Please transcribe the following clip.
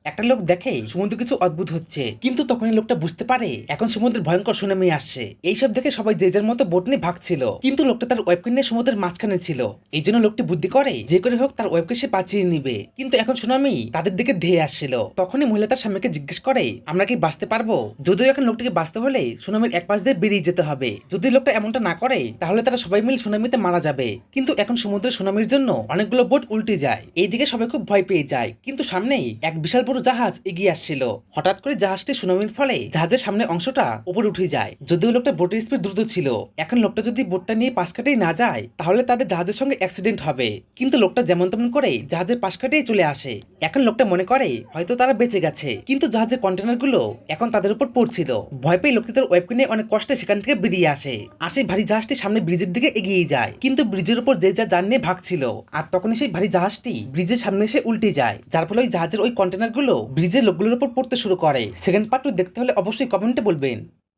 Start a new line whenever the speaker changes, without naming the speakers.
একটা লোক দেখে সমুদ্র কিছু অদ্ভুত হচ্ছে, কিন্তু তখনই লোকটা বুঝতে পারে এখন সমুদ্রের ভয়ঙ্কর সুনামি আসছে। এইসব দেখে সবাই যে যার মতো বোট নিয়ে ভাগছিল, কিন্তু লোকটা তার ওয়েবকে নিয়ে সমুদ্রের মাঝখানে ছিল। এই জন্য লোকটি বুদ্ধি করে যে করে হোক তার ওয়েবকে সে বাঁচিয়ে নিবে। কিন্তু এখন সুনামি তাদের দিকে ধেয়ে আসছিল। তখনই মহিলা তার স্বামীকে জিজ্ঞেস করে, আমরা কি বাঁচতে পারবো? যদিও এখন লোকটিকে বাঁচতে হলে সুনামির এক পাশ দিয়ে বেরিয়ে যেতে হবে। যদি লোকটা এমনটা না করে তাহলে তারা সবাই মিলে সুনামিতে মারা যাবে। কিন্তু এখন সমুদ্রের সুনামির জন্য অনেকগুলো বোট উল্টে যায়। এইদিকে সবাই খুব ভয় পেয়ে যায়, কিন্তু সামনেই এক বিশাল বড় জাহাজ এগিয়ে আসছিল। হঠাৎ করে জাহাজটি সুনামির ফলে জাহাজের সামনের অংশটা উপরে উঠে যায়। যদিও লোকটা বোটের স্পিড দ্রুত ছিল, এখন লোকটা যদি বোটটা নিয়ে পাশ কাটেই না যায় তাহলে তাদের জাহাজের সঙ্গে অ্যাক্সিডেন্ট হবে। কিন্তু লোকটা যেমন তেমন করে জাহাজের পাশ কাটেই চলে আসে। এখন লোকটা মনে করে হয়তো তারা বেঁচে গেছে, কিন্তু জাহাজের কন্টেনার গুলো এখন তাদের উপর পড়ছিল। ভয় পেয়ে লোকটি তার ওয়েবকে নিয়ে অনেক কষ্টে সেখান থেকে বেরিয়ে আসে। আর সেই ভারী জাহাজটি সামনে ব্রিজের দিকে এগিয়ে যায়, কিন্তু ব্রিজের উপর যে যা যান নিয়ে ভাগছিল। আর তখনই সেই ভারী জাহাজটি ব্রিজের সামনে এসে উল্টে যায়, যার ফলে ওই জাহাজের ওই কন্টেনার গুলো ব্রিজের লোকগুলোর উপর পড়তে শুরু করে। সেকেন্ড পার্ট দেখতে হলে অবশ্যই কমেন্টে বলবেন।